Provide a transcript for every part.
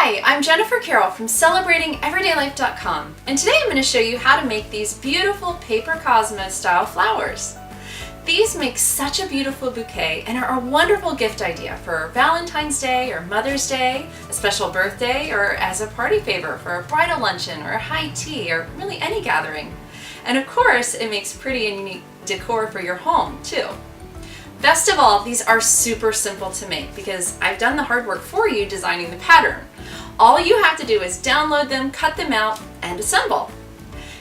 Hi, I'm Jennifer Carroll from CelebratingEverydayLife.com, and today I'm going to show you how to make these beautiful paper Cosmos style flowers. These make such a beautiful bouquet and are a wonderful gift idea for Valentine's Day or Mother's Day, a special birthday, or as a party favor for a bridal luncheon or a high tea or really any gathering. And of course, it makes pretty and unique decor for your home too. Best of all, these are super simple to make because I've done the hard work for you designing the pattern. All you have to do is download them, cut them out, and assemble.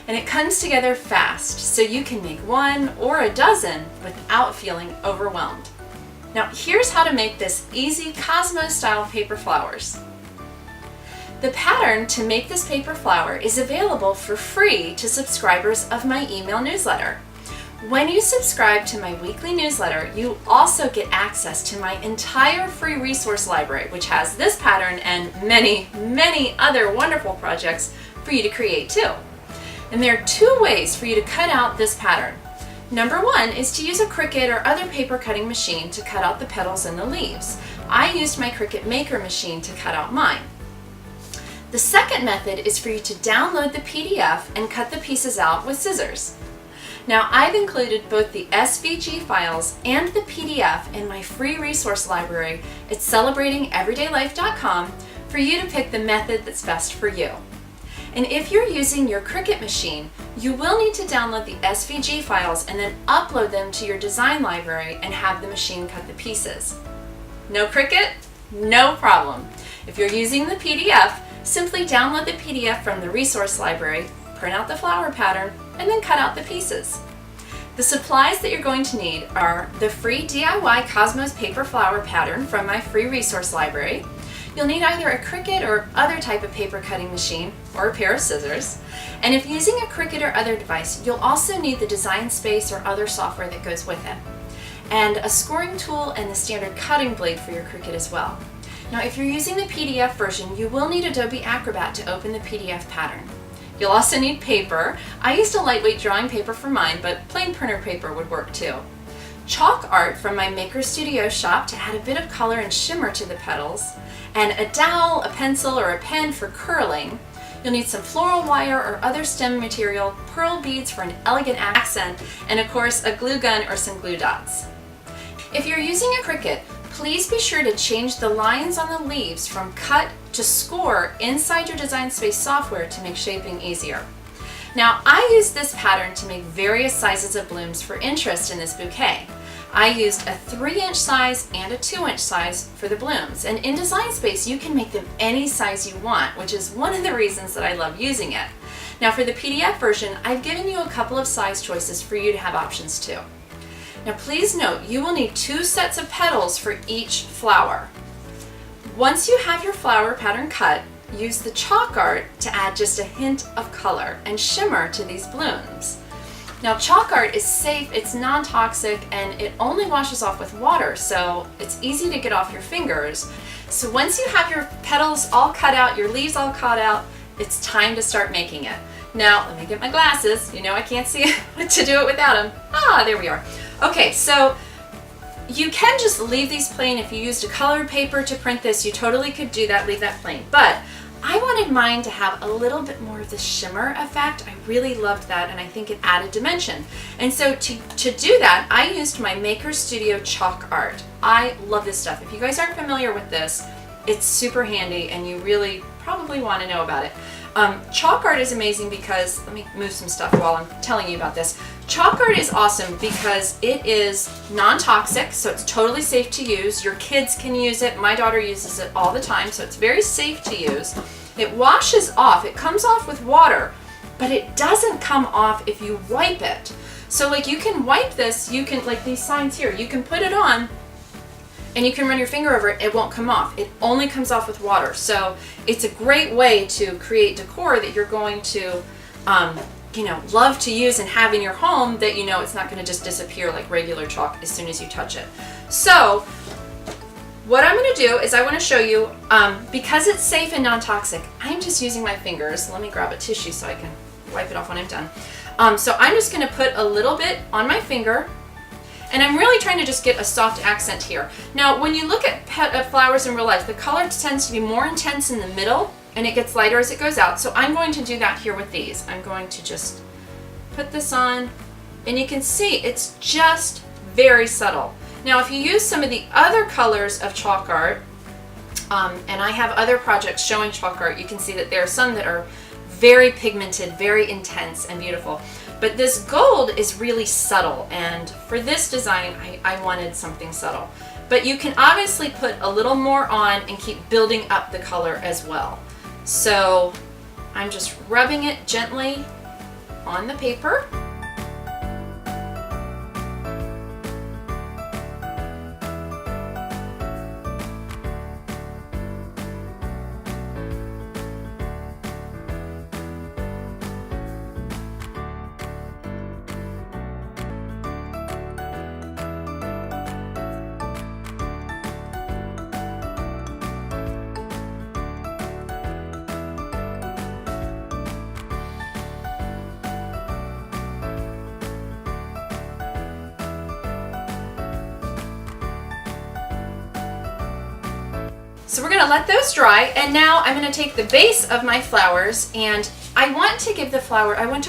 And it comes together fast, so you can make one or a dozen without feeling overwhelmed. Now here's how to make this easy Cosmos style paper flowers. The pattern to make this paper flower is available for free to subscribers of my email newsletter. When you subscribe to my weekly newsletter, you also get access to my entire free resource library, which has this pattern and many, many other wonderful projects for you to create too. And there are two ways for you to cut out this pattern. Number one is to use a Cricut or other paper cutting machine to cut out the petals and the leaves. I used my Cricut Maker machine to cut out mine. The second method is for you to download the PDF and cut the pieces out with scissors. Now I've included both the SVG files and the PDF in my free resource library at CelebratingEverydayLife.com for you to pick the method that's best for you. And if you're using your Cricut machine, you will need to download the SVG files and then upload them to your design library and have the machine cut the pieces. No Cricut? No problem. If you're using the PDF, simply download the PDF from the resource library, print out the flower pattern, and then cut out the pieces. The supplies that you're going to need are the free DIY Cosmos paper flower pattern from my free resource library. You'll need either a Cricut or other type of paper cutting machine or a pair of scissors. And if using a Cricut or other device, you'll also need the design space or other software that goes with it. And a scoring tool and the standard cutting blade for your Cricut as well. Now if you're using the PDF version, you will need Adobe Acrobat to open the PDF pattern. You'll also need paper. I used a lightweight drawing paper for mine, but plain printer paper would work too. Chalk art from my Maker Studio shop to add a bit of color and shimmer to the petals, and a dowel, a pencil, or a pen for curling. You'll need some floral wire or other stem material, pearl beads for an elegant accent, and of course a glue gun or some glue dots. If you're using a Cricut, please be sure to change the lines on the leaves from cut to score inside your Design Space software to make shaping easier. Now, I used this pattern to make various sizes of blooms for interest in this bouquet. I used a 3-inch size and a 2-inch size for the blooms, and in Design Space you can make them any size you want, which is one of the reasons that I love using it. Now for the PDF version, I've given you a couple of size choices for you to have options too. Now please note, you will need 2 sets of petals for each flower. Once you have your flower pattern cut, use the chalk art to add just a hint of color and shimmer to these blooms. Now chalk art is safe, it's non-toxic, and it only washes off with water, so it's easy to get off your fingers. So once you have your petals all cut out, your leaves all cut out, it's time to start making it. Now, let me get my glasses. You know I can't see what to do it without them. Ah, there we are. Okay, so you can just leave these plain. If you used a colored paper to print this, you totally could do that, leave that plain. But I wanted mine to have a little bit more of the shimmer effect. I really loved that, and I think it added dimension. And so to do that, I used my Maker Studio chalk art. I love this stuff. If you guys aren't familiar with this, it's super handy and you really probably want to know about it. Chalk art is amazing because, let me move some stuff while I'm telling you about this. Chalk art is awesome because it is non-toxic, so it's totally safe to use. Your kids can use it. My daughter uses it all the time, so it's very safe to use. It washes off. It comes off with water, but it doesn't come off if you wipe it. So like you can wipe this, you can, like these signs here, you can put it on and you can run your finger over it, it won't come off. It only comes off with water. So it's a great way to create decor that you're going to love to use and have in your home that you know it's not going to just disappear like regular chalk as soon as you touch it. So what I'm going to do is I want to show you, because it's safe and non-toxic, I'm just using my fingers. Let me grab a tissue so I can wipe it off when I'm done. So I'm just going to put a little bit on my finger, And I'm really trying to just get a soft accent here. Now, when you look at flowers in real life, the color tends to be more intense in the middle and it gets lighter as it goes out. So I'm going to do that here with these. I'm going to just put this on, and you can see it's just very subtle. Now, if you use some of the other colors of chalk art, and I have other projects showing chalk art, you can see that there are some that are very pigmented, very intense and beautiful. But this gold is really subtle, and for this design, I wanted something subtle. But you can obviously put a little more on and keep building up the color as well. So I'm just rubbing it gently on the paper. So we're gonna let those dry, and now I'm gonna take the base of my flowers, and I want to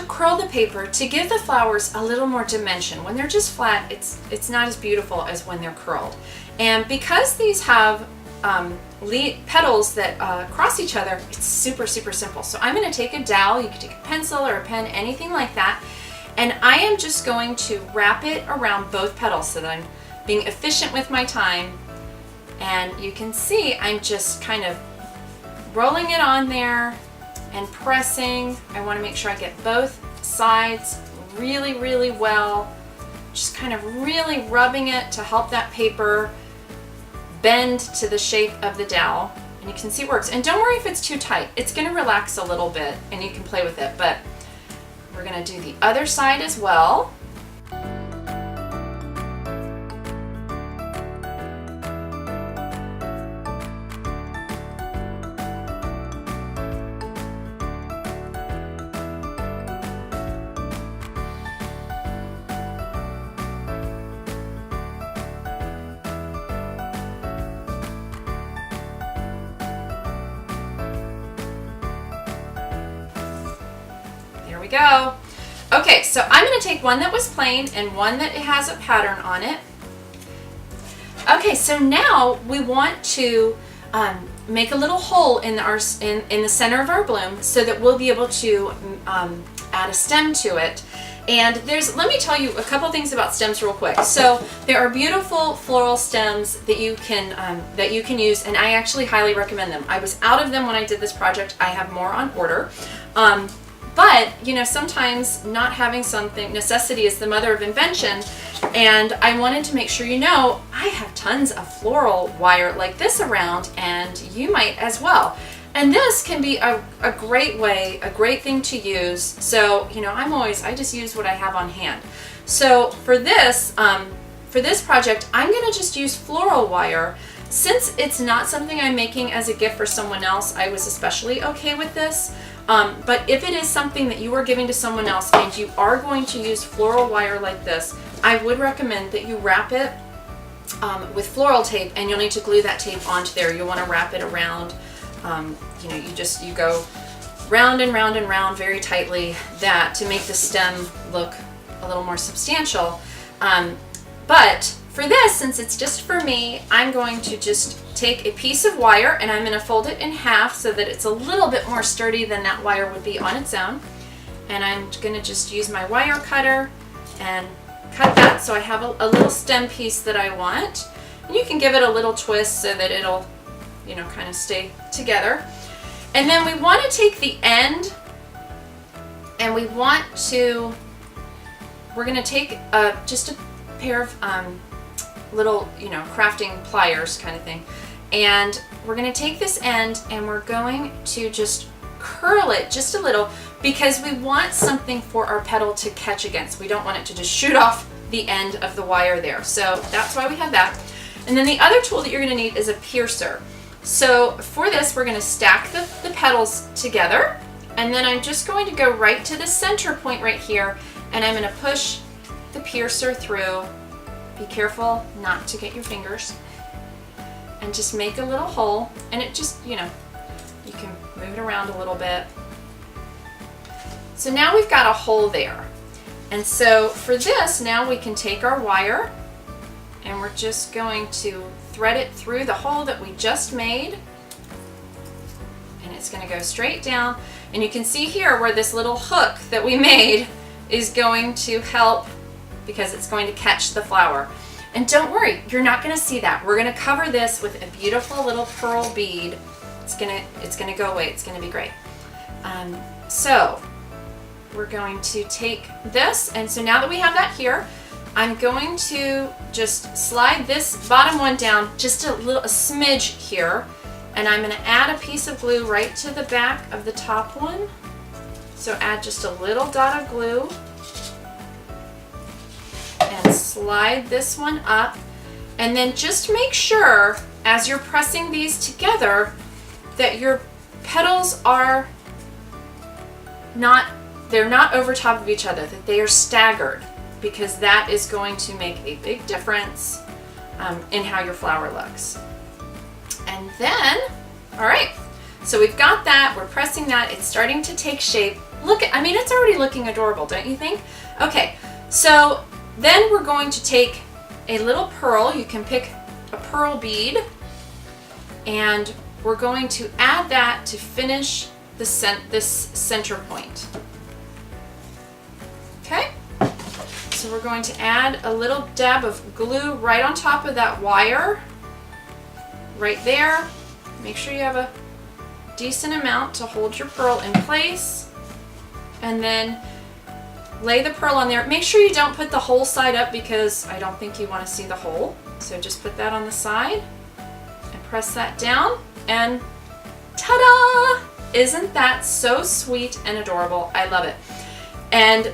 curl the paper to give the flowers a little more dimension. When they're just flat, it's not as beautiful as when they're curled. And because these have petals that cross each other, it's super, super simple. So I'm gonna take a dowel, you can take a pencil or a pen, anything like that, and I am just going to wrap it around both petals so that I'm being efficient with my time. And you can see I'm just kind of rolling it on there and pressing. I want to make sure I get both sides really, really well. Just kind of really rubbing it to help that paper bend to the shape of the dowel. And you can see it works. And don't worry if it's too tight. It's going to relax a little bit and you can play with it. But we're going to do the other side as well. There we go. Okay, so I'm going to take one that was plain and one that has a pattern on it. Okay, so now we want to make a little hole in the center of our bloom so that we'll be able to add a stem to it. And let me tell you a couple things about stems real quick. So there are beautiful floral stems that you can use, and I actually highly recommend them. I was out of them when I did this project. I have more on order. But, you know, sometimes not having something, necessity is the mother of invention, and I wanted to make sure you know I have tons of floral wire like this around, and you might as well. And this can be a great way, a great thing to use. So, you know, I just use what I have on hand. So for this project, I'm gonna just use floral wire. Since it's not something I'm making as a gift for someone else, I was especially okay with this. But if it is something that you are giving to someone else and you are going to use floral wire like this, I would recommend that you wrap it with floral tape, and you'll need to glue that tape onto there. You'll want to wrap it around, you know, you go round and round and round very tightly to make the stem look a little more substantial. But for this, since it's just for me, I'm going to just take a piece of wire and I'm going to fold it in half so that it's a little bit more sturdy than that wire would be on its own. And I'm going to just use my wire cutter and cut that so I have a little stem piece that I want. And you can give it a little twist so that it'll, you know, kind of stay together. And then we want to take the end and we're going to take just a pair of little, you know, crafting pliers kind of thing. And we're going to take this end and we're going to just curl it just a little because we want something for our petal to catch against. We don't want it to just shoot off the end of the wire there. So that's why we have that. And then the other tool that you're going to need is a piercer. So for this, we're going to stack the petals together, and then I'm just going to go right to the center point right here, and I'm going to push the piercer through Be careful not to get your fingers. And just make a little hole, and it just, you know, you can move it around a little bit. So now we've got a hole there. And so for this, now we can take our wire and we're just going to thread it through the hole that we just made. And it's going to go straight down. And you can see here where this little hook that we made is going to help because it's going to catch the flower. And don't worry, you're not going to see that. We're going to cover this with a beautiful little pearl bead. It's going to go away. It's going to be great. So we're going to take this, and so now that we have that here, I'm going to just slide this bottom one down just a smidge here, and I'm going to add a piece of glue right to the back of the top one. So add just a little dot of glue and slide this one up, and then just make sure as you're pressing these together that your petals are not over top of each other, that they are staggered, because that is going to make a big difference in how your flower looks. And then, all right, so we've got that, we're pressing that, it's starting to take shape. Look at, I mean, it's already looking adorable, don't you think? Okay, so then we're going to take a little pearl, you can pick a pearl bead, and we're going to add that to finish this center point. Okay, so we're going to add a little dab of glue right on top of that wire, right there. Make sure you have a decent amount to hold your pearl in place, and then lay the pearl on there. Make sure you don't put the whole side up because I don't think you want to see the hole. So just put that on the side and press that down, and ta-da! Isn't that so sweet and adorable? I love it. And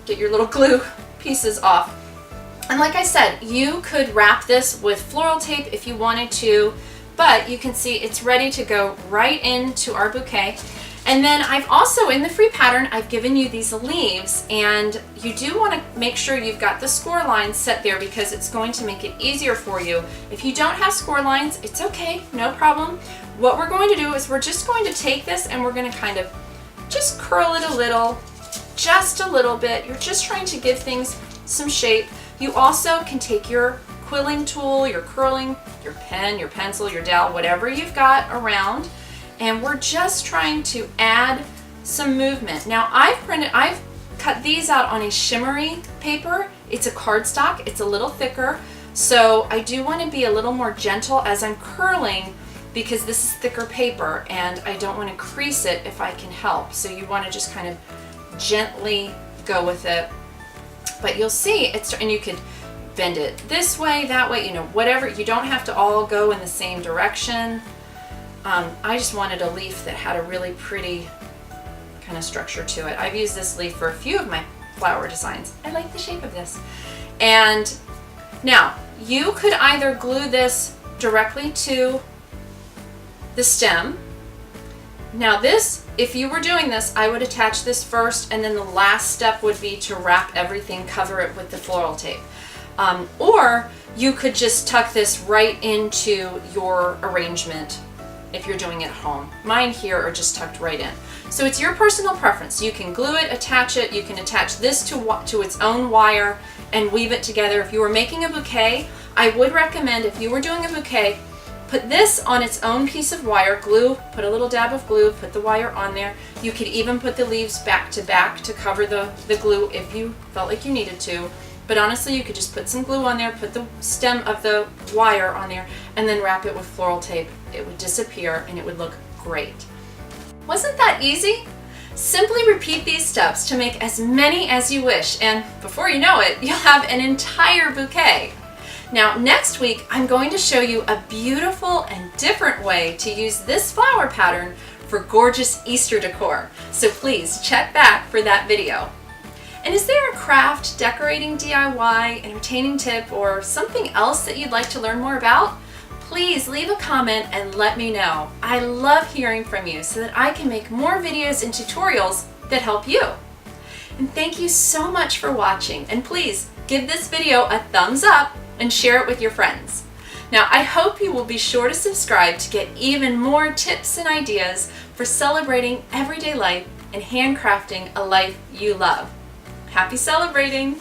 get your little glue pieces off. And like I said, you could wrap this with floral tape if you wanted to, but you can see it's ready to go right into our bouquet. And then I've also, in the free pattern, I've given you these leaves, and you do want to make sure you've got the score lines set there because it's going to make it easier for you. If you don't have score lines, it's okay, no problem. What we're going to do is we're just going to take this and we're going to kind of just curl it a little, just a little bit. You're just trying to give things some shape. You also can take your quilling tool, your curling, your pen, your pencil, your dowel, whatever you've got around, and we're just trying to add some movement. Now I've cut these out on a shimmery paper. It's a cardstock, it's a little thicker, so I do want to be a little more gentle as I'm curling because this is thicker paper and I don't want to crease it if I can help. So you want to just kind of gently go with it. But you'll see it's, and you could bend it this way, that way, you know, whatever. You don't have to all go in the same direction. I just wanted a leaf that had a really pretty kind of structure to it. I've used this leaf for a few of my flower designs. I like the shape of this. And now you could either glue this directly to the stem. Now this, if you were doing this, I would attach this first, and then the last step would be to wrap everything, cover it with the floral tape. Or you could just tuck this right into your arrangement if you're doing it at home. Mine here are just tucked right in. So it's your personal preference. You can glue it, attach it, you can attach this to its own wire and weave it together. If you were making a bouquet, I would recommend, if you were doing a bouquet, put this on its own piece of wire, glue, put a little dab of glue, put the wire on there. You could even put the leaves back to back to cover the glue if you felt like you needed to. But honestly, you could just put some glue on there, put the stem of the wire on there, and then wrap it with floral tape. It would disappear and it would look great. Wasn't that easy? Simply repeat these steps to make as many as you wish, and before you know it, you'll have an entire bouquet. Now, next week, I'm going to show you a beautiful and different way to use this flower pattern for gorgeous Easter decor. So please check back for that video. And is there a craft, decorating DIY, entertaining tip, or something else that you'd like to learn more about? Please leave a comment and let me know. I love hearing from you so that I can make more videos and tutorials that help you. And thank you so much for watching, and please Give this video a thumbs up and share it with your friends. Now, I hope you will be sure to subscribe to get even more tips and ideas for celebrating everyday life and handcrafting a life you love. Happy celebrating!